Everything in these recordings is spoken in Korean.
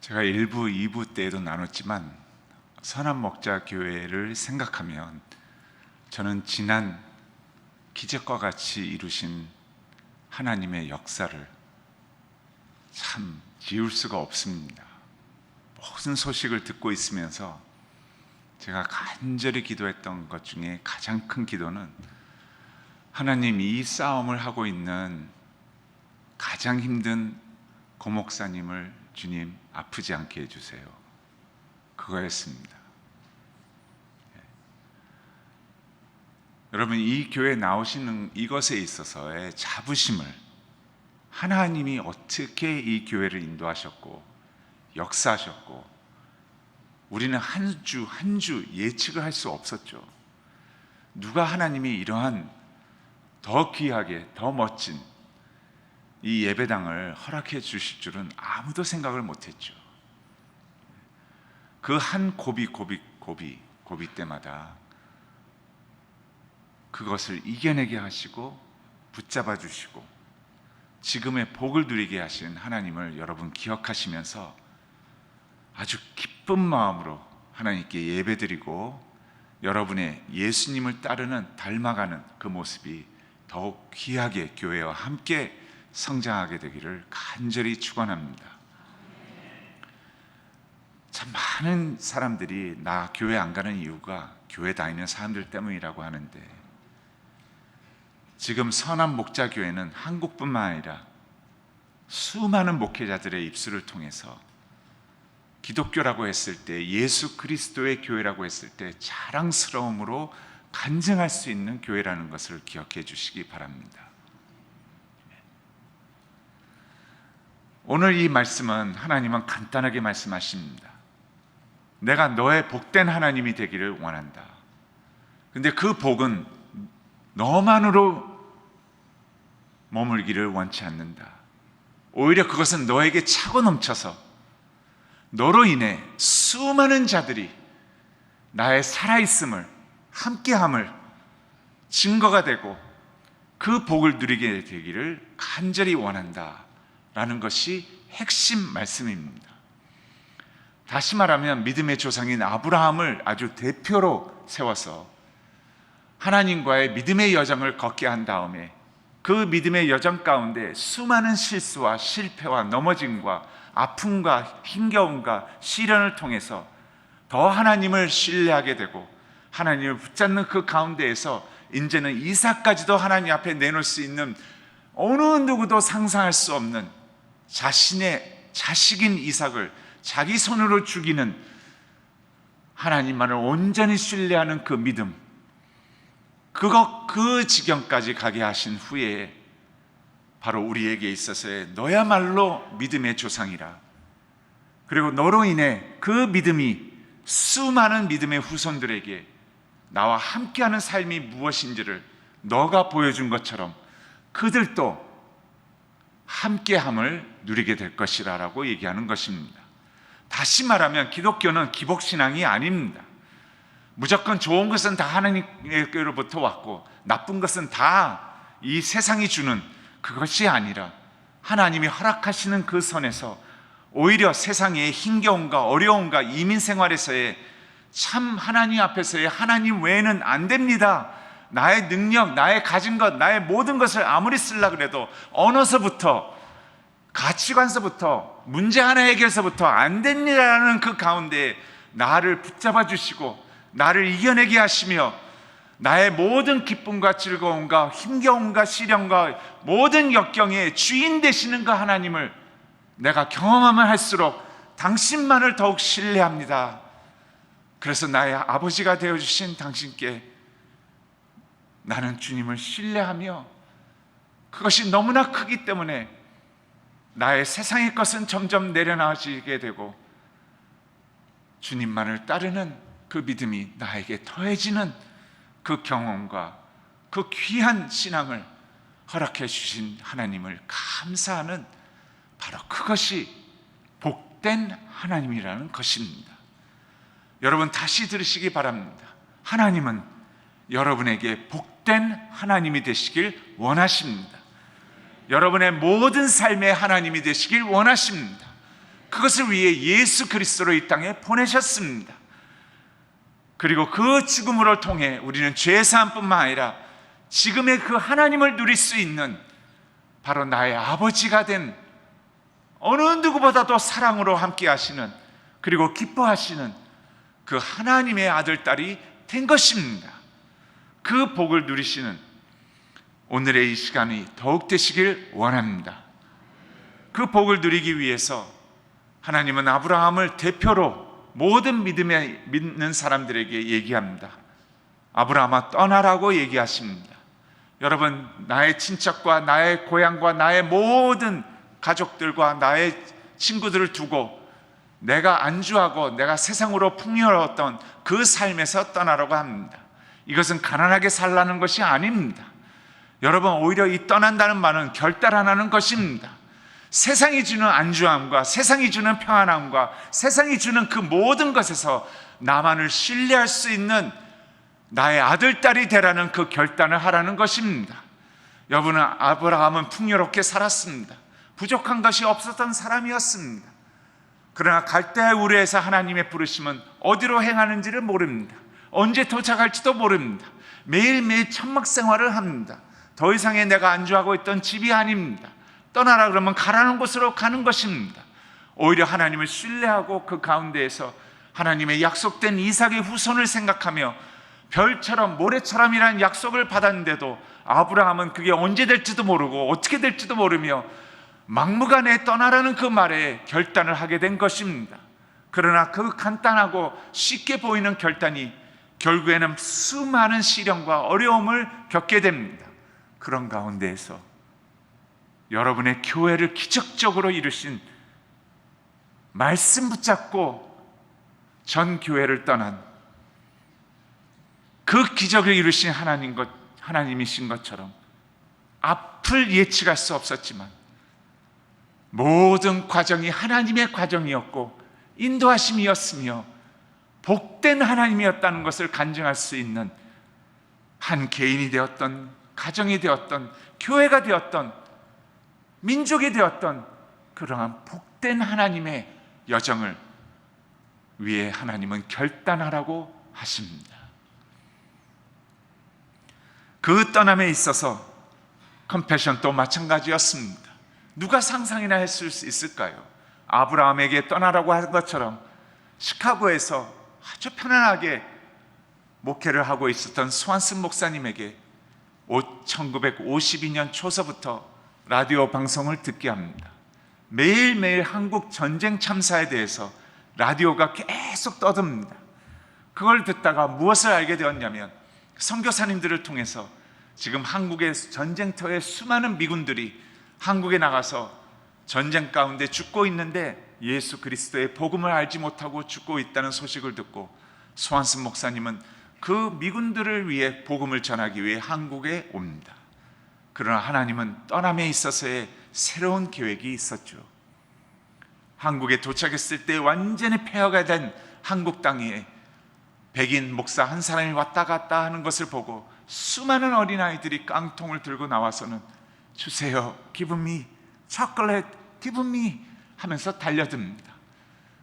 제가 1부, 2부 때에도 나눴지만 선한목자교회를 생각하면 저는 지난 기적과 같이 이루신 하나님의 역사를 참 지울 수가 없습니다. 모든 소식을 듣고 있으면서 제가 간절히 기도했던 것 중에 가장 큰 기도는 하나님, 이 싸움을 하고 있는 가장 힘든 고목사님을 주님 아프지 않게 해주세요. 그거였습니다. 여러분, 이 교회에 나오시는 이것에 있어서의 자부심을 하나님이 어떻게 이 교회를 인도하셨고 역사하셨고, 우리는 한 주 한 주 예측을 할 수 없었죠. 누가 하나님이 이러한 더 귀하게 더 멋진 이 예배당을 허락해 주실 줄은 아무도 생각을 못했죠. 그 한 고비 때마다 그것을 이겨내게 하시고 붙잡아 주시고 지금의 복을 누리게 하신 하나님을 여러분 기억하시면서 아주 기쁜 마음으로 하나님께 예배드리고 여러분의 예수님을 따르는, 닮아가는 그 모습이 더욱 귀하게 교회와 함께 성장하게 되기를 간절히 축원합니다. 참 많은 사람들이 나 교회 안 가는 이유가 교회 다니는 사람들 때문이라고 하는데, 지금 선한 목자교회는 한국뿐만 아니라 수많은 목회자들의 입술을 통해서 기독교라고 했을 때, 예수 그리스도의 교회라고 했을 때 자랑스러움으로 간증할 수 있는 교회라는 것을 기억해 주시기 바랍니다. 오늘 이 말씀은 하나님은 간단하게 말씀하십니다. 내가 너의 복된 하나님이 되기를 원한다. 근데 그 복은 너만으로 머물기를 원치 않는다. 오히려 그것은 너에게 차고 넘쳐서 너로 인해 수많은 자들이 나의 살아있음을, 함께함을 증거가 되고 그 복을 누리게 되기를 간절히 원한다 라는 것이 핵심 말씀입니다. 다시 말하면 믿음의 조상인 아브라함을 아주 대표로 세워서 하나님과의 믿음의 여정을 걷게 한 다음에 그 믿음의 여정 가운데 수많은 실수와 실패와 넘어짐과 아픔과 힘겨움과 시련을 통해서 더 하나님을 신뢰하게 되고 하나님을 붙잡는 그 가운데에서 이제는 이삭까지도 하나님 앞에 내놓을 수 있는 어느 누구도 상상할 수 없는 자신의 자식인 이삭을 자기 손으로 죽이는, 하나님만을 온전히 신뢰하는 그 믿음, 그 지경까지 가게 하신 후에 바로 우리에게 있어서의 너야말로 믿음의 조상이라, 그리고 너로 인해 그 믿음이 수많은 믿음의 후손들에게 나와 함께하는 삶이 무엇인지를 너가 보여준 것처럼 그들도 함께함을 누리게 될 것이라 라고 얘기하는 것입니다. 다시 말하면 기독교는 기복신앙이 아닙니다. 무조건 좋은 것은 다 하나님께로부터 왔고 나쁜 것은 다 이 세상이 주는 그것이 아니라 하나님이 허락하시는 그 선에서 오히려 세상의 힘겨움과 어려움과 이민 생활에서의 참 하나님 앞에서의 하나님 외에는 안 됩니다, 나의 능력, 나의 가진 것, 나의 모든 것을 아무리 쓰려고 해도 언어서부터 가치관서부터 문제 하나 해결서부터 안 됩니다라는 그 가운데 나를 붙잡아 주시고 나를 이겨내게 하시며 나의 모든 기쁨과 즐거움과 힘겨움과 시련과 모든 역경의 주인 되시는 그 하나님을 내가 경험하면 할수록 당신만을 더욱 신뢰합니다. 그래서 나의 아버지가 되어주신 당신께 나는 주님을 신뢰하며, 그것이 너무나 크기 때문에 나의 세상의 것은 점점 내려놔지게 되고 주님만을 따르는 그 믿음이 나에게 더해지는 그 경험과 그 귀한 신앙을 허락해 주신 하나님을 감사하는, 바로 그것이 복된 하나님이라는 것입니다. 여러분 다시 들으시기 바랍니다. 하나님은 여러분에게 복된 하나님이 되시길 원하십니다. 여러분의 모든 삶의 하나님이 되시길 원하십니다. 그것을 위해 예수 그리스도로 이 땅에 보내셨습니다. 그리고 그 죽음으로 통해 우리는 죄사함뿐만 아니라 지금의 그 하나님을 누릴 수 있는 바로 나의 아버지가 된 어느 누구보다도 사랑으로 함께 하시는, 그리고 기뻐하시는 그 하나님의 아들, 딸이 된 것입니다. 그 복을 누리시는 오늘의 이 시간이 더욱 되시길 원합니다. 그 복을 누리기 위해서 하나님은 아브라함을 대표로 모든 믿는 사람들에게 얘기합니다. 아브라함아, 떠나라고 얘기하십니다. 여러분, 나의 친척과 나의 고향과 나의 모든 가족들과 나의 친구들을 두고 내가 안주하고 내가 세상으로 풍요로웠던 그 삶에서 떠나라고 합니다. 이것은 가난하게 살라는 것이 아닙니다. 여러분, 오히려 이 떠난다는 말은 결단하라는 것입니다. 세상이 주는 안주함과 세상이 주는 평안함과 세상이 주는 그 모든 것에서 나만을 신뢰할 수 있는 나의 아들, 딸이 되라는 그 결단을 하라는 것입니다. 여러분, 아브라함은 풍요롭게 살았습니다. 부족한 것이 없었던 사람이었습니다. 그러나 갈대아 우르에서 하나님의 부르심은 어디로 행하는지를 모릅니다. 언제 도착할지도 모릅니다. 매일매일 천막 생활을 합니다. 더 이상의 내가 안주하고 있던 집이 아닙니다. 떠나라 그러면 가라는 곳으로 가는 것입니다. 오히려 하나님을 신뢰하고 그 가운데에서 하나님의 약속된 이삭의 후손을 생각하며 별처럼 모래처럼이라는 약속을 받았는데도 아브라함은 그게 언제 될지도 모르고 어떻게 될지도 모르며 막무가내 떠나라는 그 말에 결단을 하게 된 것입니다. 그러나 그 간단하고 쉽게 보이는 결단이 결국에는 수많은 시련과 어려움을 겪게 됩니다. 그런 가운데에서 여러분의 교회를 기적적으로 이루신, 말씀 붙잡고 전 교회를 떠난 그 기적을 이루신 하나님이신 것처럼 앞을 예측할 수 없었지만 모든 과정이 하나님의 과정이었고 인도하심이었으며 복된 하나님이었다는 것을 간증할 수 있는 한 개인이 되었던, 가정이 되었던, 교회가 되었던, 민족이 되었던 그러한 복된 하나님의 여정을 위해 하나님은 결단하라고 하십니다. 그 떠남에 있어서 컴패션도 마찬가지였습니다. 누가 상상이나 했을 수 있을까요? 아브라함에게 떠나라고 한 것처럼 시카고에서 아주 편안하게 목회를 하고 있었던 스완슨 목사님에게 1952년 초서부터 라디오 방송을 듣게 합니다. 매일매일 한국 전쟁 참사에 대해서 라디오가 계속 떠듭니다. 그걸 듣다가 무엇을 알게 되었냐면 선교사님들을 통해서 지금 한국의 전쟁터에 수많은 미군들이 한국에 나가서 전쟁 가운데 죽고 있는데 예수 그리스도의 복음을 알지 못하고 죽고 있다는 소식을 듣고 스완슨 목사님은 그 미군들을 위해 복음을 전하기 위해 한국에 옵니다. 그러나 하나님은 떠남에 있어서의 새로운 계획이 있었죠. 한국에 도착했을 때 완전히 폐허가 된 한국 땅에 백인 목사 한 사람이 왔다 갔다 하는 것을 보고 수많은 어린아이들이 깡통을 들고 나와서는 주세요, give me, chocolate, give me 하면서 달려듭니다.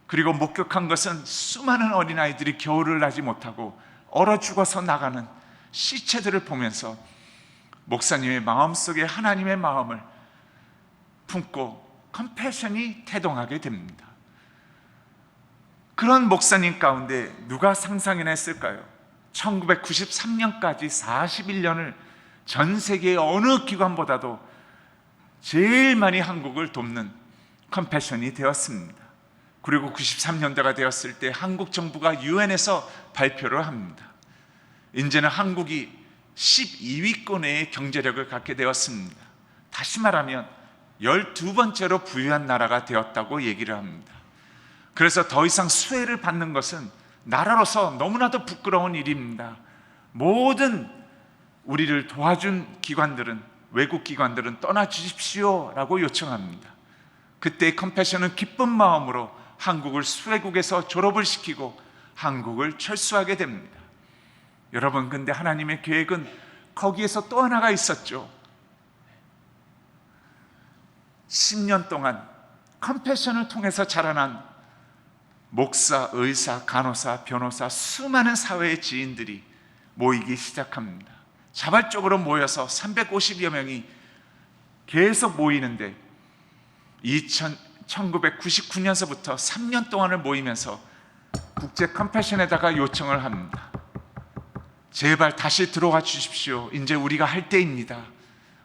그리고 목격한 것은 수많은 어린아이들이 겨울을 나지 못하고 얼어 죽어서 나가는 시체들을 보면서 목사님의 마음속에 하나님의 마음을 품고 컴패션이 태동하게 됩니다. 그런 목사님 가운데 누가 상상이나 했을까요? 1993년까지 41년을 전 세계의 어느 기관보다도 제일 많이 한국을 돕는 컴패션이 되었습니다. 그리고 93년대가 되었을 때 한국 정부가 유엔에서 발표를 합니다. 이제는 한국이 12위권의 경제력을 갖게 되었습니다. 다시 말하면 12번째로 부유한 나라가 되었다고 얘기를 합니다. 그래서 더 이상 수혜를 받는 것은 나라로서 너무나도 부끄러운 일입니다. 모든 우리를 도와준 기관들은, 외국 기관들은 떠나 주십시오 라고 요청합니다. 그때 컴패션은 기쁜 마음으로 한국을 수혜국에서 졸업을 시키고 한국을 철수하게 됩니다. 여러분, 근데 하나님의 계획은 거기에서 또 하나가 있었죠. 10년 동안 컴패션을 통해서 자라난 목사, 의사, 간호사, 변호사, 수많은 사회의 지인들이 모이기 시작합니다. 자발적으로 모여서 350여 명이 계속 모이는데 1999년서부터 3년 동안을 모이면서 국제 컴패션에다가 요청을 합니다. 제발 다시 들어와 주십시오. 이제 우리가 할 때입니다.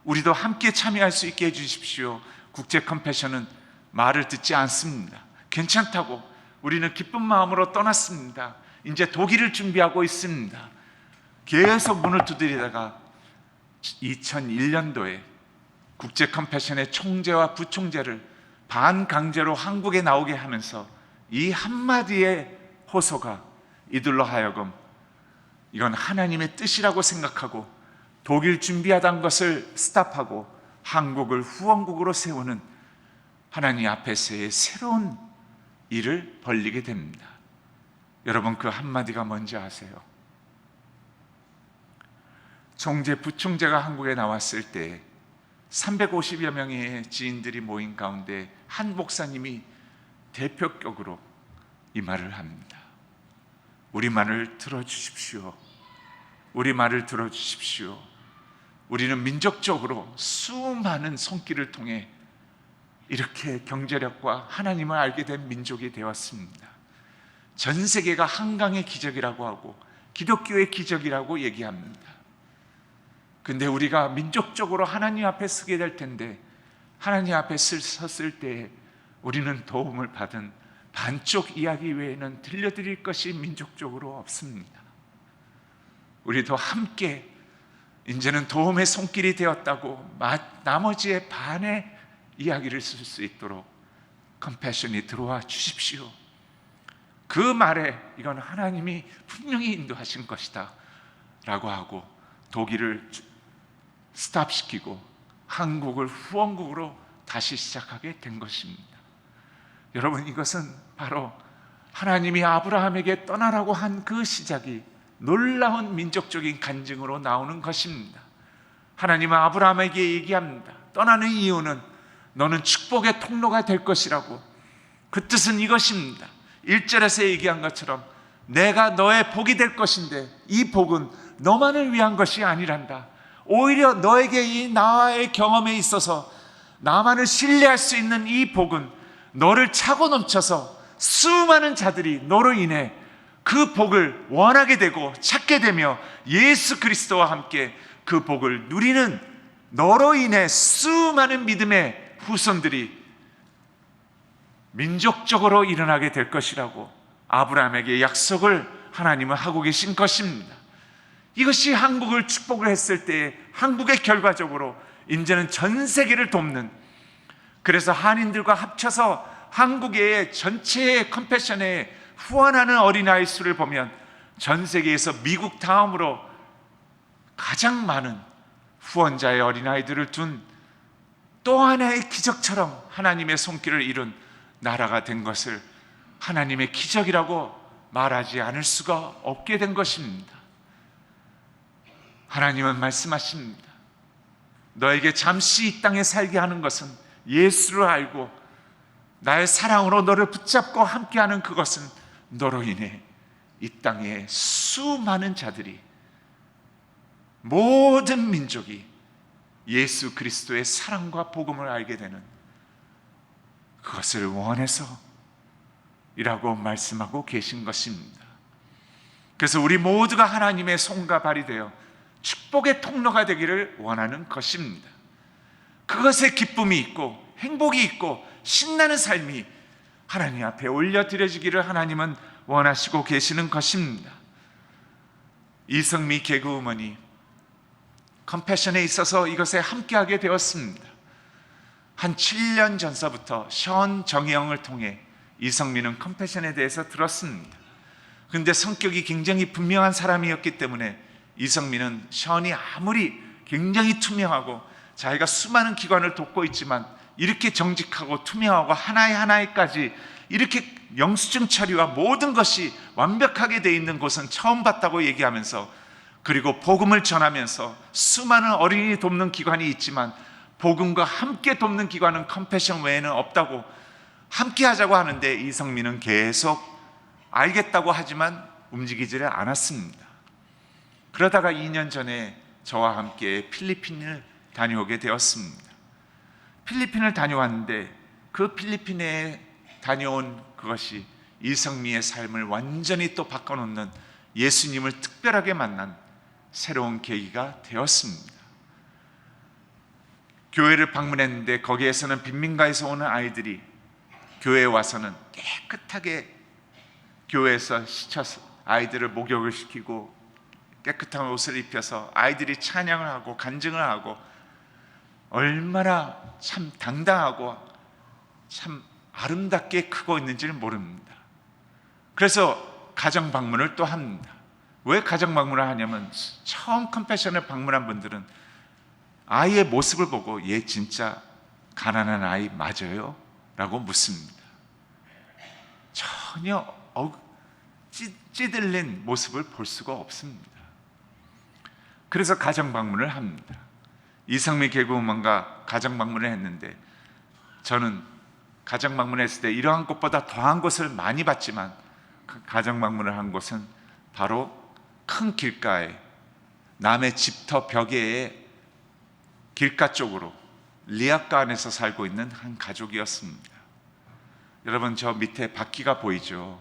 우리도 함께 참여할 수 있게 해주십시오. 국제 컴패션은 말을 듣지 않습니다. 괜찮다고 우리는 기쁜 마음으로 떠났습니다. 이제 독일을 준비하고 있습니다. 계속 문을 두드리다가 2001년도에 국제 컴패션의 총재와 부총재를 반강제로 한국에 나오게 하면서 이 한마디의 호소가 이들로 하여금 이건 하나님의 뜻이라고 생각하고 독일 준비하던 것을 스탑하고 한국을 후원국으로 세우는 하나님 앞에서의 새로운 일을 벌리게 됩니다. 여러분, 그 한마디가 뭔지 아세요? 총재, 부총재가 한국에 나왔을 때 350여 명의 지인들이 모인 가운데 한 목사님이 대표격으로 이 말을 합니다. 우리 말을 들어주십시오. 우리 말을 들어주십시오. 우리는 민족적으로 수많은 손길을 통해 이렇게 경제력과 하나님을 알게 된 민족이 되었습니다. 전 세계가 한강의 기적이라고 하고 기독교의 기적이라고 얘기합니다. 근데 우리가 민족적으로 하나님 앞에 서게 될 텐데 하나님 앞에 섰을 때 우리는 도움을 받은 반쪽 이야기 외에는 들려드릴 것이 민족적으로 없습니다. 우리도 함께 이제는 도움의 손길이 되었다고 나머지의 반의 이야기를 쓸 수 있도록 컴패션이 들어와 주십시오. 그 말에 이건 하나님이 분명히 인도하신 것이다 라고 하고 독일을 스탑시키고 한국을 후원국으로 다시 시작하게 된 것입니다. 여러분, 이것은 바로 하나님이 아브라함에게 떠나라고 한 그 시작이 놀라운 민족적인 간증으로 나오는 것입니다. 하나님은 아브라함에게 얘기합니다. 떠나는 이유는 너는 축복의 통로가 될 것이라고. 그 뜻은 이것입니다. 1절에서 얘기한 것처럼 내가 너의 복이 될 것인데 이 복은 너만을 위한 것이 아니란다. 오히려 너에게 이 나의 경험에 있어서 나만을 신뢰할 수 있는 이 복은 너를 차고 넘쳐서 수많은 자들이 너로 인해 그 복을 원하게 되고 찾게 되며 예수 그리스도와 함께 그 복을 누리는 너로 인해 수많은 믿음의 후손들이 민족적으로 일어나게 될 것이라고 아브라함에게 약속을 하나님은 하고 계신 것입니다. 이것이 한국을 축복을 했을 때 한국의 결과적으로 이제는 전 세계를 돕는, 그래서 한인들과 합쳐서 한국의 전체의 컴패션에 후원하는 어린아이 수를 보면 전 세계에서 미국 다음으로 가장 많은 후원자의 어린아이들을 둔 또 하나의 기적처럼 하나님의 손길을 이룬 나라가 된 것을 하나님의 기적이라고 말하지 않을 수가 없게 된 것입니다. 하나님은 말씀하십니다. 너에게 잠시 이 땅에 살게 하는 것은 예수를 알고 나의 사랑으로 너를 붙잡고 함께하는 그것은 너로 인해 이 땅에 수많은 자들이, 모든 민족이 예수 그리스도의 사랑과 복음을 알게 되는 그것을 원해서 이라고 말씀하고 계신 것입니다. 그래서 우리 모두가 하나님의 손과 발이 되어 축복의 통로가 되기를 원하는 것입니다. 그것에 기쁨이 있고 행복이 있고 신나는 삶이 하나님 앞에 올려드려지기를 하나님은 원하시고 계시는 것입니다. 이성미 개그우먼이 컴패션에 있어서 이것에 함께하게 되었습니다. 한 7년 전서부터 션 정혜영을 통해 이성미는 컴패션에 대해서 들었습니다. 그런데 성격이 굉장히 분명한 사람이었기 때문에 이성미는 션이 아무리 굉장히 투명하고 자기가 수많은 기관을 돕고 있지만 이렇게 정직하고 투명하고 하나하나에까지 이렇게 영수증 처리와 모든 것이 완벽하게 돼 있는 곳은 처음 봤다고 얘기하면서, 그리고 복음을 전하면서 수많은 어린이 돕는 기관이 있지만 복음과 함께 돕는 기관은 컴패션 외에는 없다고 함께 하자고 하는데 이성민은 계속 알겠다고 하지만 움직이지를 않았습니다. 그러다가 2년 전에 저와 함께 필리핀을 다녀오게 되었습니다. 필리핀을 다녀왔는데 그 필리핀에 다녀온 그것이 이성미의 삶을 완전히 또 바꿔놓는, 예수님을 특별하게 만난 새로운 계기가 되었습니다. 교회를 방문했는데 거기에서는 빈민가에서 오는 아이들이 교회에 와서는 깨끗하게 교회에서 씻어서 아이들을 목욕을 시키고 깨끗한 옷을 입혀서 아이들이 찬양을 하고 간증을 하고 얼마나 참 당당하고 참 아름답게 크고 있는지를 모릅니다. 그래서 가정 방문을 또 합니다. 왜 가정 방문을 하냐면 처음 컴패션을 방문한 분들은 아이의 모습을 보고 얘 진짜 가난한 아이 맞아요? 라고 묻습니다. 전혀 찌들린 모습을 볼 수가 없습니다. 그래서 가정 방문을 합니다. 이성미 개그우먼과 가정 방문을 했는데 저는 가정 방문했을 때 이러한 곳보다 더한 곳을 많이 봤지만 그 가정 방문을 한 곳은 바로 큰 길가에 남의 집터 벽에 길가 쪽으로 리아카 안에서 살고 있는 한 가족이었습니다. 여러분, 저 밑에 바퀴가 보이죠?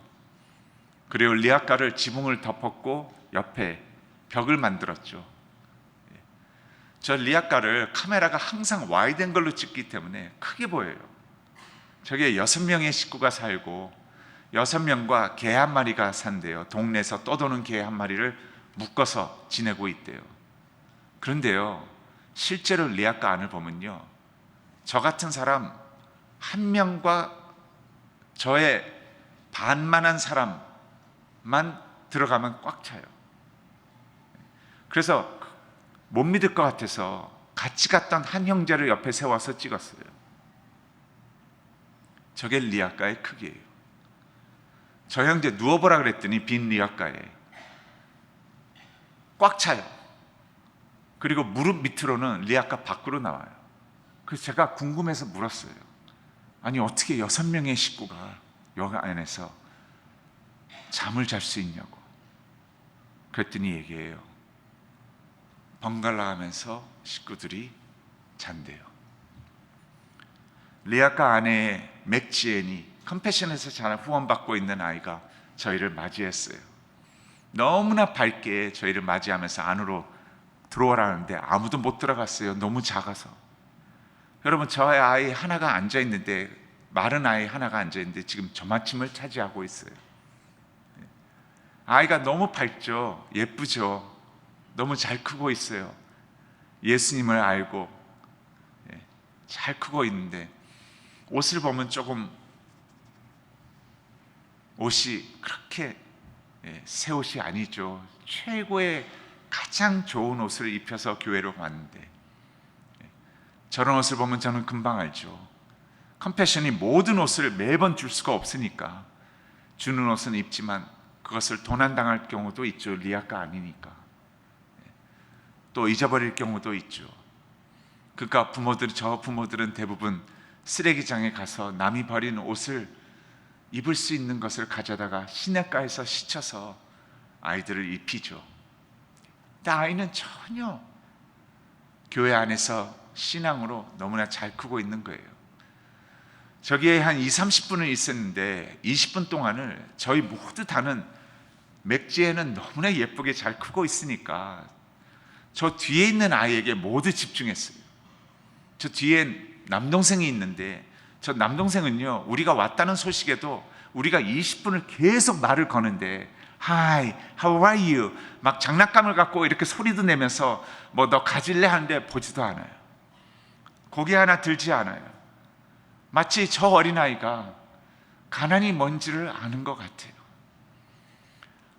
그리고 리아카를 지붕을 덮었고 옆에 벽을 만들었죠. 저 리아카를 카메라가 항상 와이드 앵글로 찍기 때문에 크게 보여요. 저기에 6명의 식구가 살고 6명과 개 한 마리가 산대요. 동네에서 떠도는 개 한 마리를 묶어서 지내고 있대요. 그런데요, 실제로 리아카 안을 보면요, 저 같은 사람 한 명과 저의 반만한 사람만 들어가면 꽉 차요. 그래서 못 믿을 것 같아서 같이 갔던 한 형제를 옆에 세워서 찍었어요. 저게 리아카의 크기예요. 저 형제 누워보라 그랬더니 빈 리아카에 꽉 차요. 그리고 무릎 밑으로는 리아카 밖으로 나와요. 그래서 제가 궁금해서 물었어요. 아니, 어떻게 6명의 식구가 여기 안에서 잠을 잘 수 있냐고. 그랬더니 얘기해요. 번갈아 가면서 식구들이 잔대요. 리아카 안에 맥지엔이 컴패션에서 잘 후원받고 있는 아이가 저희를 맞이했어요. 너무나 밝게 저희를 맞이하면서 안으로 들어오라는데 아무도 못 들어갔어요. 너무 작아서. 여러분, 저의 아이 하나가 앉아있는데, 마른 아이 하나가 앉아있는데 지금 저마침을 차지하고 있어요. 아이가 너무 밝죠? 예쁘죠? 너무 잘 크고 있어요. 예수님을 알고 잘 크고 있는데 옷을 보면 조금 옷이 그렇게 새 옷이 아니죠. 최고의 가장 좋은 옷을 입혀서 교회로 왔는데 저런 옷을 보면 저는 금방 알죠. 컴패션이 모든 옷을 매번 줄 수가 없으니까 주는 옷은 입지만 그것을 도난당할 경우도 있죠. 리아카 아니니까. 또 잊어버릴 경우도 있죠. 그러니까 저 부모들은 대부분 쓰레기장에 가서 남이 버린 옷을 입을 수 있는 것을 가져다가 시냇가에서 씻어서 아이들을 입히죠. 근데 아이는 전혀 교회 안에서 신앙으로 너무나 잘 크고 있는 거예요. 저기에 한 20-30분을 있었는데 20분 동안을 저희 모두 다는 맥지에는 너무나 예쁘게 잘 크고 있으니까 저 뒤에 있는 아이에게 모두 집중했어요. 저 뒤에 남동생이 있는데 저 남동생은요, 우리가 왔다는 소식에도 우리가 20분을 계속 말을 거는데 Hi, how are you? 막 장난감을 갖고 이렇게 소리도 내면서 뭐 너 가질래 하는데 보지도 않아요. 고개 하나 들지 않아요. 마치 저 어린아이가 가난이 뭔지를 아는 것 같아요.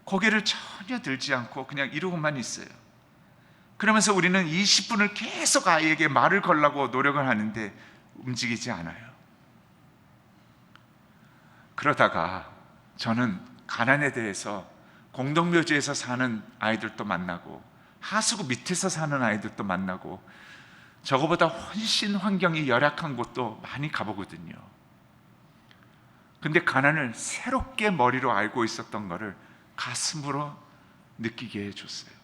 고개를 전혀 들지 않고 그냥 이러고만 있어요. 그러면서 우리는 20분을 계속 아이에게 말을 걸라고 노력을 하는데 움직이지 않아요. 그러다가 저는 가난에 대해서 공동묘지에서 사는 아이들도 만나고 하수구 밑에서 사는 아이들도 만나고 저거보다 훨씬 환경이 열악한 곳도 많이 가보거든요. 근데 가난을 새롭게 머리로 알고 있었던 것을 가슴으로 느끼게 해줬어요.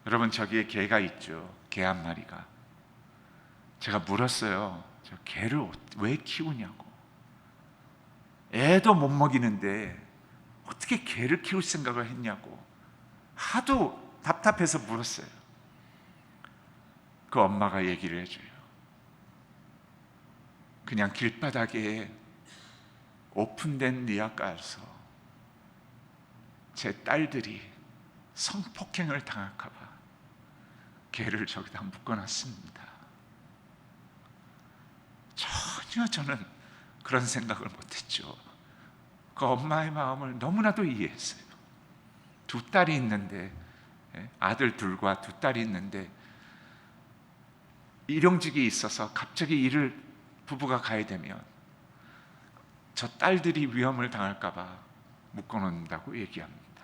여러분, 저기에 개가 있죠. 개 한 마리가. 제가 물었어요. 저 개를 왜 키우냐고. 애도 못 먹이는데 어떻게 개를 키울 생각을 했냐고 하도 답답해서 물었어요. 그 엄마가 얘기를 해줘요. 그냥 길바닥에 오픈된 리아가에서 제 딸들이 성폭행을 당할까 봐 개를 저기다 묶어놨습니다. 전혀 저는 그런 생각을 못했죠. 그 엄마의 마음을 너무나도 이해했어요. 두 딸이 있는데, 아들 둘과 두 딸이 있는데 일용직이 있어서 갑자기 일을 부부가 가야 되면 저 딸들이 위험을 당할까 봐 묶어놓는다고 얘기합니다.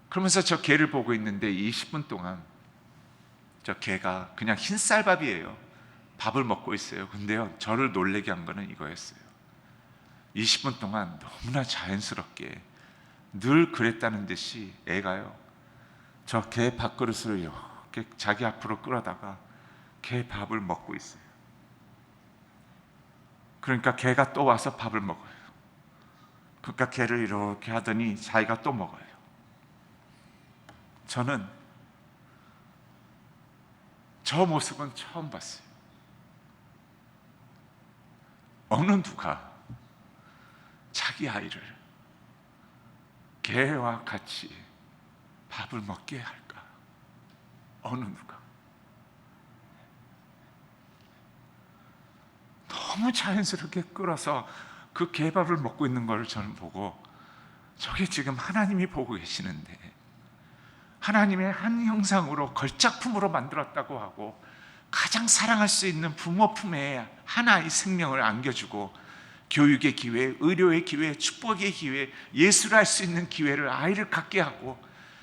그러면서 저 개를 보고 있는데 20분 동안 저 개가 그냥 흰쌀밥이에요. 밥을 먹고 있어요. 근데요, 저를 놀라게 한 거는 이거였어요. 20분 동안 너무나 자연스럽게 늘 그랬다는 듯이 애가요, 저 개 밥그릇을 이렇게 자기 앞으로 끌어다가 개 밥을 먹고 있어요. 그러니까 개가 또 와서 밥을 먹어요. 그러니까 개를 이렇게 하더니 자기가 또 먹어요. 저는 저 모습은 처음 봤어요. 어느 누가 자기 아이를 개와 같이 밥을 먹게 할까? 어느 누가? 너무 자연스럽게 끌어서 그 개밥을 먹고 있는 걸 저는 보고, 저게 지금 하나님이 보고 계시는데 하나님의 한 형상으로 걸작품으로 만들었다고 하고 가장 사랑할 수 있는 부모 품에 하나의 생명을 안겨주고 교육의 기회, 의료의 기회, 축복의 기회, 예술을 할 수 있는 기회를 아이를 갖게 하고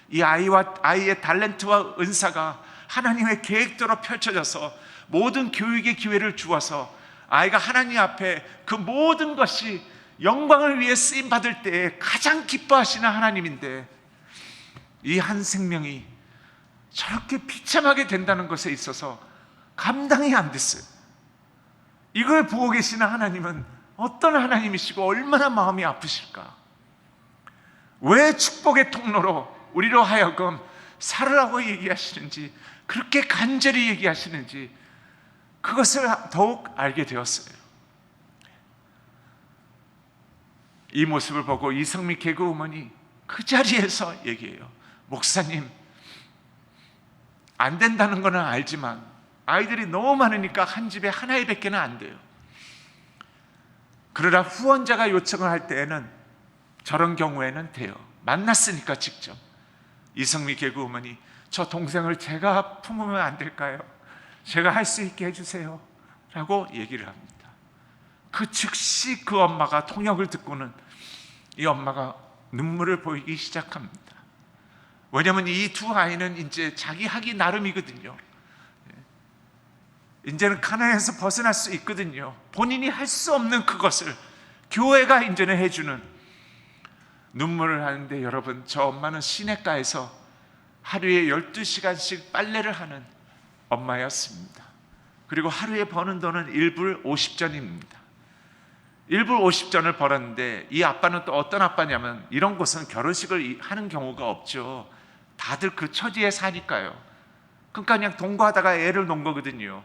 이 아이의 탤런트와 은사가 하나님의 계획대로 펼쳐져서 모든 교육의 기회를 주어서 아이가 하나님 앞에 그 모든 것이 영광을 위해 쓰임받을 때에 가장 기뻐하시는 하나님인데 이 한 생명이 저렇게 비참하게 된다는 것에 있어서 감당이 안 됐어요. 이걸 보고 계시는 하나님은 어떤 하나님이시고 얼마나 마음이 아프실까? 왜 축복의 통로로 우리로 하여금 살으라고 얘기하시는지, 그렇게 간절히 얘기하시는지 그것을 더욱 알게 되었어요. 이 모습을 보고 이성미 개그우먼이 그 자리에서 얘기해요. 목사님, 안 된다는 거는 알지만 아이들이 너무 많으니까 한 집에 하나밖에는 안 돼요. 그러나 후원자가 요청을 할 때에는 저런 경우에는 돼요. 만났으니까 직접. 이성미 개그우먼이 저 동생을 제가 품으면 안 될까요? 제가 할 수 있게 해주세요 라고 얘기를 합니다. 그 즉시 그 엄마가 통역을 듣고는 이 엄마가 눈물을 보이기 시작합니다. 왜냐하면 이 두 아이는 이제 자기 하기 나름이거든요. 이제는 가난에서 벗어날 수 있거든요. 본인이 할 수 없는 그것을 교회가 이제는 해주는, 눈물을 하는데 여러분, 저 엄마는 시내가에서 하루에 12시간씩 빨래를 하는 엄마였습니다. 그리고 하루에 버는 돈은 1불 50전입니다. 1불 50전을 벌었는데 이 아빠는 또 어떤 아빠냐면, 이런 곳은 결혼식을 하는 경우가 없죠. 다들 그 처지에 사니까요. 그러니까 그냥 동거하다가 애를 놓은 거거든요.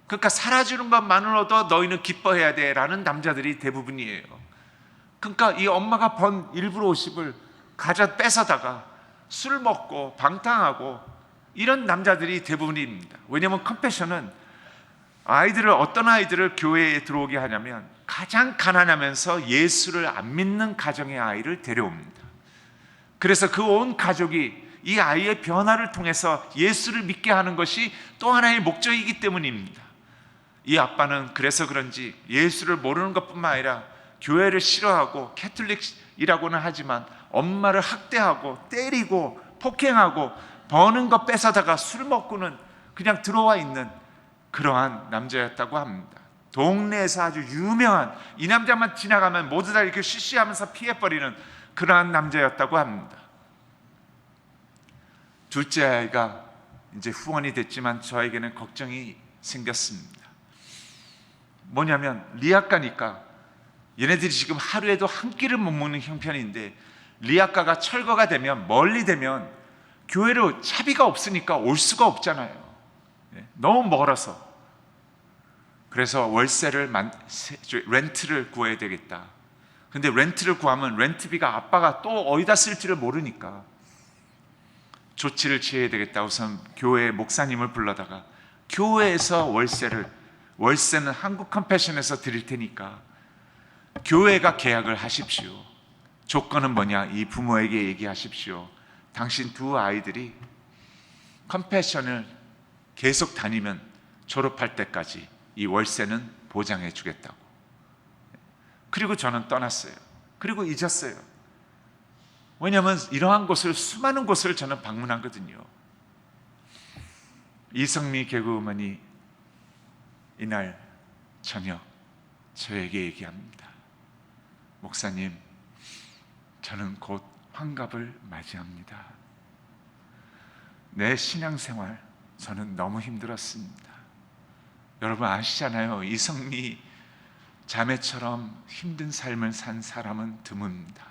그러니까 살아주는 것만으로도 너희는 기뻐해야 돼 라는 남자들이 대부분이에요. 그러니까 이 엄마가 번 1불 50을 가져 뺏어다가 술 먹고 방탕하고 이런 남자들이 대부분입니다. 왜냐하면 컴패션은 어떤 아이들을 교회에 들어오게 하냐면 가장 가난하면서 예수를 안 믿는 가정의 아이를 데려옵니다. 그래서 그 온 가족이 이 아이의 변화를 통해서 예수를 믿게 하는 것이 또 하나의 목적이기 때문입니다. 이 아빠는 그래서 그런지 예수를 모르는 것뿐만 아니라 교회를 싫어하고 캐톨릭이라고는 하지만 엄마를 학대하고 때리고 폭행하고 버는 것 뺏어다가 술 먹고는 그냥 들어와 있는 그러한 남자였다고 합니다. 동네에서 아주 유명한, 이 남자만 지나가면 모두 다 이렇게 쉬쉬하면서 피해버리는 그러한 남자였다고 합니다. 둘째 아이가 이제 후원이 됐지만 저에게는 걱정이 생겼습니다. 뭐냐면 리아까니까 얘네들이 지금 하루에도 한 끼를 못 먹는 형편인데, 리아까가 철거가 되면, 멀리 되면 교회로 차비가 없으니까 올 수가 없잖아요. 너무 멀어서. 그래서 월세를 렌트를 구해야 되겠다. 근데 렌트를 구하면 렌트비가 아빠가 또 어디다 쓸지를 모르니까 조치를 취해야 되겠다. 우선 교회 목사님을 불러다가 교회에서 월세는 한국 컴패션에서 드릴 테니까 교회가 계약을 하십시오. 조건은 뭐냐? 이 부모에게 얘기하십시오. 당신 두 아이들이 컴패션을 계속 다니면 졸업할 때까지 이 월세는 보장해 주겠다고. 그리고 저는 떠났어요. 그리고 잊었어요. 왜냐하면 이러한 곳을, 수많은 곳을 저는 방문하거든요. 이성미 개그우먼이 이날 저녁 저에게 얘기합니다. 목사님, 저는 곧 환갑을 맞이합니다. 내 신앙생활 저는 너무 힘들었습니다. 여러분 아시잖아요. 이성미 자매처럼 힘든 삶을 산 사람은 드뭅니다.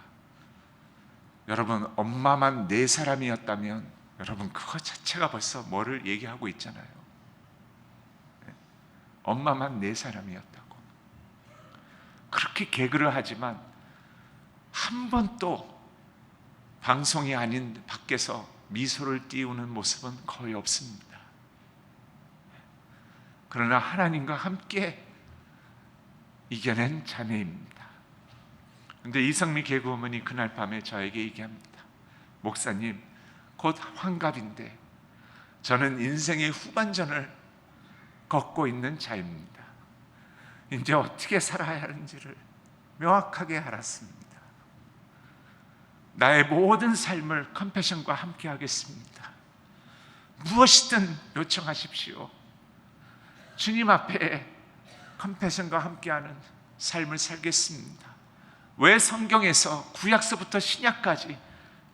여러분, 엄마만 4사람이었다면 여러분 그거 자체가 벌써 뭐를 얘기하고 있잖아요. 엄마만 4사람이었다고. 그렇게 개그를 하지만 한 번도 방송이 아닌 밖에서 미소를 띄우는 모습은 거의 없습니다. 그러나 하나님과 함께 이겨낸 자매입니다. 그런데 이성미 개그우먼이 그날 밤에 저에게 얘기합니다. 목사님, 곧 환갑인데 저는 인생의 후반전을 걷고 있는 자입니다. 이제 어떻게 살아야 하는지를 명확하게 알았습니다. 나의 모든 삶을 컴패션과 함께 하겠습니다. 무엇이든 요청하십시오. 주님 앞에 컴패션과 함께하는 삶을 살겠습니다. 왜 성경에서 구약서부터 신약까지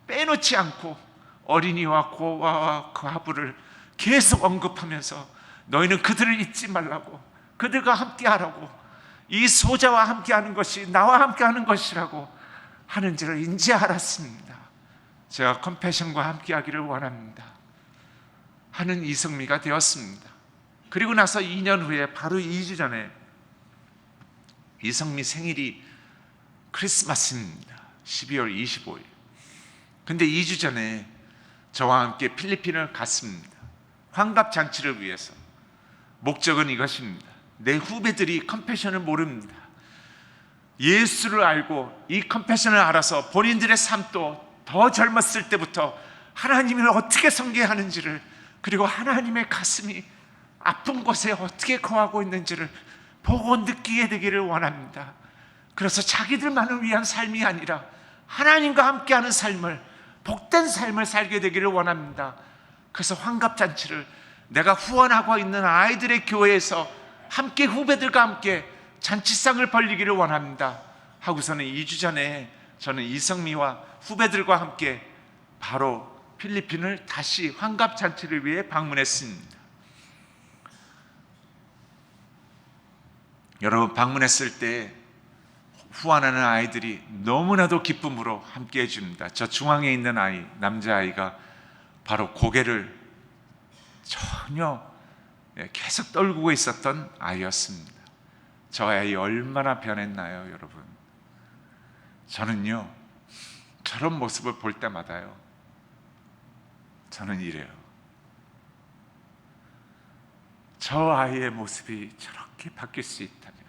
빼놓지 않고 어린이와 고아와 과부를 계속 언급하면서 너희는 그들을 잊지 말라고, 그들과 함께하라고, 이 소자와 함께하는 것이 나와 함께하는 것이라고 하는지를 인지 알았습니다. 제가 컴패션과 함께하기를 원합니다 하는 이성미가 되었습니다. 그리고 나서 2년 후에 바로 2주 전에 이성미 생일이 크리스마스입니다. 12월 25일. 근데 2주 전에 저와 함께 필리핀을 갔습니다. 환갑잔치를 위해서. 목적은 이것입니다. 내 후배들이 컴패션을 모릅니다. 예수를 알고 이 컴패션을 알아서 본인들의 삶도 더 젊었을 때부터 하나님을 어떻게 섬겨하는지를, 그리고 하나님의 가슴이 아픈 곳에 어떻게 거하고 있는지를 보고 느끼게 되기를 원합니다. 그래서 자기들만을 위한 삶이 아니라 하나님과 함께하는 삶을, 복된 삶을 살게 되기를 원합니다. 그래서 환갑잔치를 내가 후원하고 있는 아이들의 교회에서 함께, 후배들과 함께 잔치상을 벌리기를 원합니다 하고서는 2주 전에 저는 이성미와 후배들과 함께 바로 필리핀을 다시 환갑잔치를 위해 방문했습니다. 여러분, 방문했을 때 후원하는 아이들이 너무나도 기쁨으로 함께 해줍니다. 저 중앙에 있는 아이, 남자아이가 바로 고개를 전혀 계속 떨구고 있었던 아이였습니다. 저 아이 얼마나 변했나요, 여러분? 저는요, 저런 모습을 볼 때마다요, 저는 이래요. 저 아이의 모습이 저렇게 바뀔 수 있다면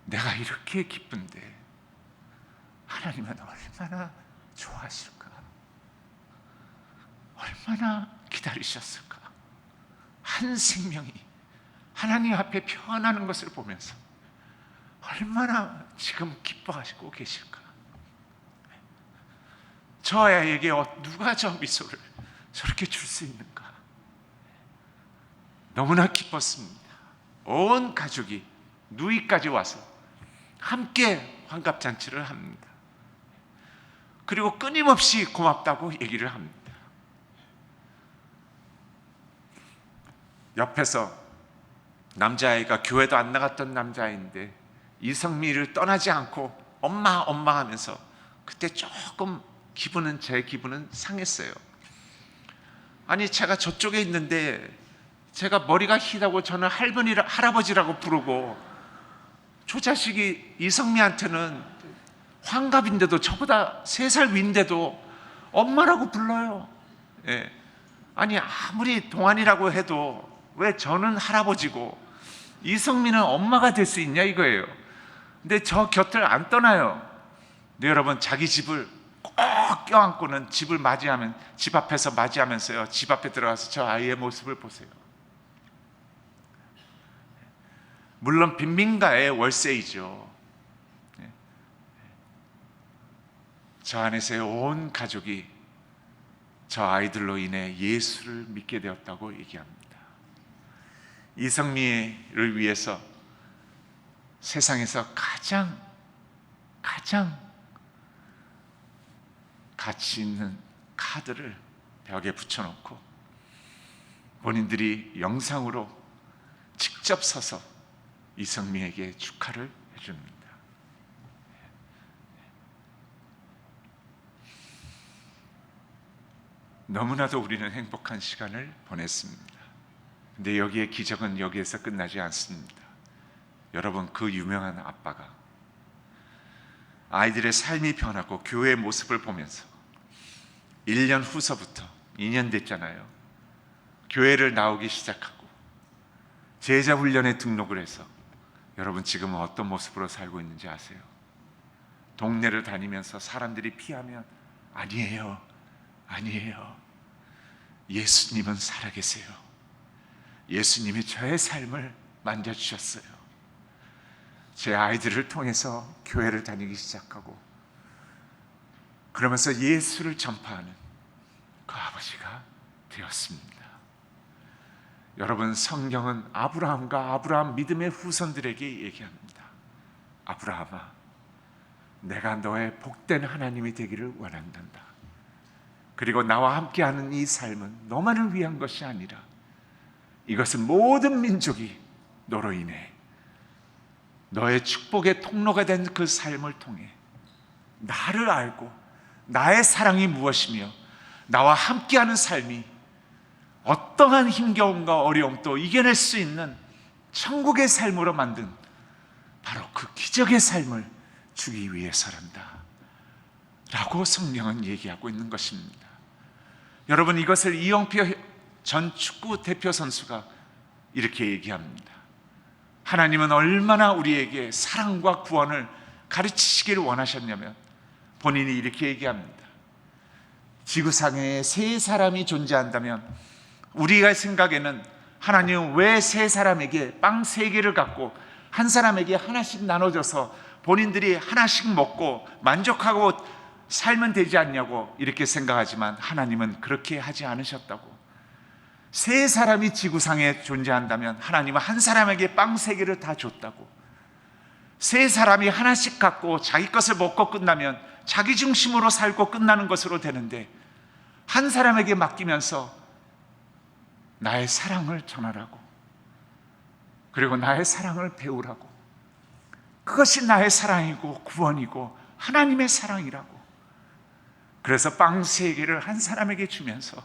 내가 이렇게 기쁜데 하나님은 얼마나 좋아하실까? 얼마나 기다리셨을까? 한 생명이 하나님 앞에 표현하는 것을 보면서 얼마나 지금 기뻐하시고 계실까? 저 아이에게 누가 저 미소를 저렇게 줄 수 있는가? 너무나 기뻤습니다. 온 가족이 누이까지 와서 함께 환갑잔치를 합니다. 그리고 끊임없이 고맙다고 얘기를 합니다. 옆에서 남자아이가 교회도 안 나갔던 남자아이인데 이성미를 떠나지 않고 엄마 엄마 하면서 그때 조금 제 기분은 상했어요. 아니 제가 저쪽에 있는데 제가 머리가 희다고 저는 할아버지라고 부르고 저 자식이 이성미한테는 환갑인데도 저보다 3살 위인데도 엄마라고 불러요. 예. 아니 아무리 동안이라고 해도 왜 저는 할아버지고 이성미는 엄마가 될 수 있냐 이거예요. 근데 저 곁을 안 떠나요. 근데 여러분 자기 집을 꼭 껴안고는 집 앞에서 맞이하면서요, 집 앞에 들어가서 저 아이의 모습을 보세요. 물론 빈민가의 월세이죠. 저 안에서의 온 가족이 저 아이들로 인해 예수를 믿게 되었다고 얘기합니다. 이성미를 위해서 세상에서 가장 가치 있는 카드를 벽에 붙여놓고 본인들이 영상으로 직접 서서 이성미에게 축하를 해줍니다. 너무나도 우리는 행복한 시간을 보냈습니다. 근데 여기에 기적은 여기에서 끝나지 않습니다. 여러분, 그 유명한 아빠가 아이들의 삶이 변하고 교회의 모습을 보면서 1년 후서부터 2년 됐잖아요. 교회를 나오기 시작하고 제자 훈련에 등록을 해서 여러분 지금은 어떤 모습으로 살고 있는지 아세요? 동네를 다니면서 사람들이 피하면 아니에요. 예수님은 살아계세요. 예수님이 저의 삶을 만져주셨어요. 제 아이들을 통해서 교회를 다니기 시작하고 그러면서 예수를 전파하는 그 아버지가 되었습니다. 여러분, 성경은 아브라함과 아브라함 믿음의 후손들에게 얘기합니다. 아브라함아, 내가 너의 복된 하나님이 되기를 원한단다. 그리고 나와 함께하는 이 삶은 너만을 위한 것이 아니라 이것은 모든 민족이 너로 인해 너의 축복의 통로가 된 그 삶을 통해 나를 알고 나의 사랑이 무엇이며 나와 함께하는 삶이 어떠한 힘겨움과 어려움도 이겨낼 수 있는 천국의 삶으로 만든 바로 그 기적의 삶을 주기 위해서란다 라고 성경은 얘기하고 있는 것입니다. 여러분, 이것을 이영표 전 축구 대표 선수가 이렇게 얘기합니다. 하나님은 얼마나 우리에게 사랑과 구원을 가르치시기를 원하셨냐면 본인이 이렇게 얘기합니다. 지구상에 3사람이 존재한다면 우리가 생각에는 하나님은 왜 3사람에게 빵 3개를 갖고 한 사람에게 하나씩 나눠줘서 본인들이 하나씩 먹고 만족하고 살면 되지 않냐고 이렇게 생각하지만 하나님은 그렇게 하지 않으셨다고. 3사람이 지구상에 존재한다면 하나님은 한 사람에게 빵 3개를 다 줬다고. 3사람이 하나씩 갖고 자기 것을 먹고 끝나면 자기 중심으로 살고 끝나는 것으로 되는데 한 사람에게 맡기면서 나의 사랑을 전하라고, 그리고 나의 사랑을 배우라고, 그것이 나의 사랑이고 구원이고 하나님의 사랑이라고. 그래서 빵 3개를 한 사람에게 주면서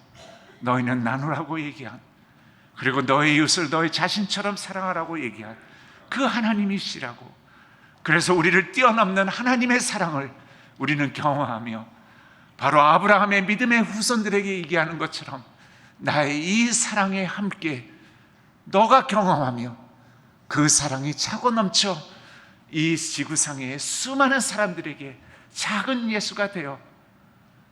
너희는 나누라고 얘기한, 그리고 너의 이웃을 너의 자신처럼 사랑하라고 얘기한 그 하나님이시라고. 그래서 우리를 뛰어넘는 하나님의 사랑을 우리는 경험하며 바로 아브라함의 믿음의 후손들에게 얘기하는 것처럼 나의 이 사랑에 함께 너가 경험하며 그 사랑이 차고 넘쳐 이 지구상의 수많은 사람들에게 작은 예수가 되어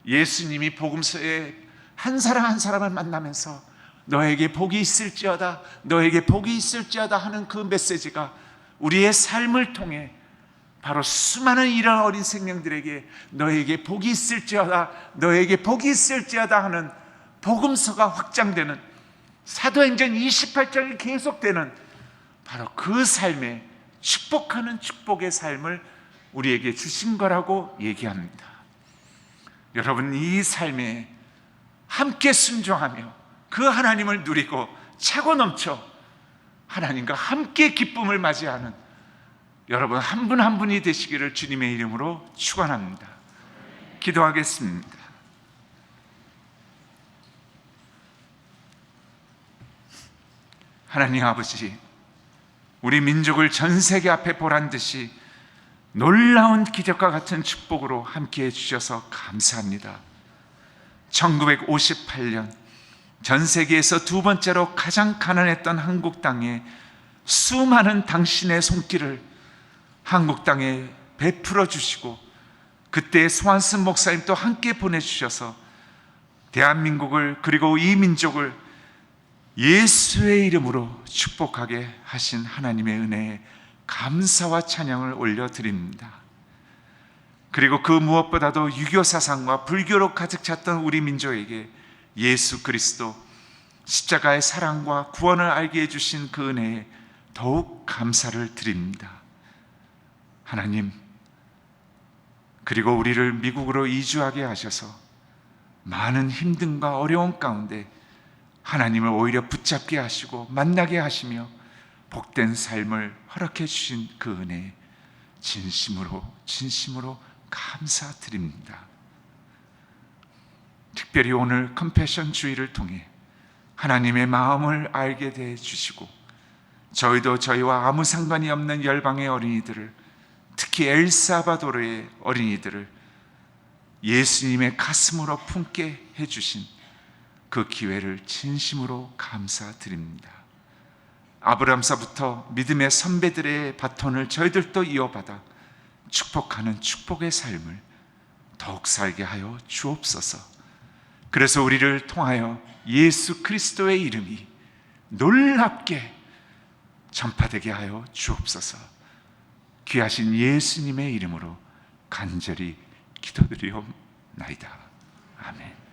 예수님이 복음서에 한 사람 한 사람을 만나면서 너에게 복이 있을지어다, 너에게 복이 있을지어다 하는 그 메시지가 우리의 삶을 통해 바로 수많은 이런 어린 생명들에게 너에게 복이 있을지어다, 너에게 복이 있을지어다 하는 복음서가 확장되는 사도행전 28장이 계속되는 바로 그 삶에 축복하는 축복의 삶을 우리에게 주신 거라고 얘기합니다. 여러분, 이 삶에 함께 순종하며 그 하나님을 누리고 차고 넘쳐 하나님과 함께 기쁨을 맞이하는 여러분 한 분 한 분이 되시기를 주님의 이름으로 축원합니다. 기도하겠습니다. 하나님 아버지, 우리 민족을 전 세계 앞에 보란 듯이 놀라운 기적과 같은 축복으로 함께해 주셔서 감사합니다. 1958년 전 세계에서 두 번째로 가장 가난했던 한국 땅에 수많은 당신의 손길을 한국 땅에 베풀어 주시고, 그때 소한슨 목사님도 함께 보내주셔서 대한민국을, 그리고 이 민족을 예수의 이름으로 축복하게 하신 하나님의 은혜에 감사와 찬양을 올려드립니다. 그리고 그 무엇보다도 유교 사상과 불교로 가득 찼던 우리 민족에게 예수 그리스도 십자가의 사랑과 구원을 알게 해주신 그 은혜에 더욱 감사를 드립니다. 하나님, 그리고 우리를 미국으로 이주하게 하셔서 많은 힘듦과 어려움 가운데 하나님을 오히려 붙잡게 하시고 만나게 하시며 복된 삶을 허락해 주신 그 은혜에 진심으로 감사드립니다. 특별히 오늘 컴패션 주일을 통해 하나님의 마음을 알게 돼 주시고, 저희도 저희와 아무 상관이 없는 열방의 어린이들을, 특히 엘사바도르의 어린이들을 예수님의 가슴으로 품게 해주신 그 기회를 진심으로 감사드립니다. 아브라함서부터 믿음의 선배들의 바톤을 저희들도 이어받아 축복하는 축복의 삶을 더욱 살게 하여 주옵소서. 그래서 우리를 통하여 예수 그리스도의 이름이 놀랍게 전파되게 하여 주옵소서. 귀하신 예수님의 이름으로 간절히 기도드리옵나이다. 아멘.